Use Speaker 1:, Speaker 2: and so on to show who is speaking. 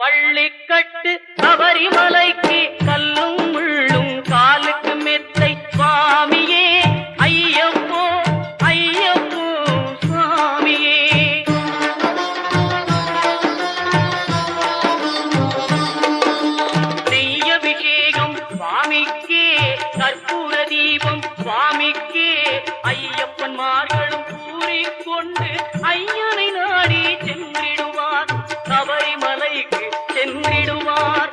Speaker 1: பள்ளிக்கட்டு சபரிமலைக்கு கல்லும் முள்ளும் காலுக்கு மெத்தை சுவாமியே ஐயப்போ ஐயப்போ சுவாமியே. நெய்யபிஷேகம் சுவாமிக்கே கற்பூர தீபம் சுவாமிக்கே ஐயப்பன்மார்களும் கூறிக்கொண்டு ஐயனை நாடி சென்றிடுவார் சபரிமலைக்கு சென்றிடுவார்.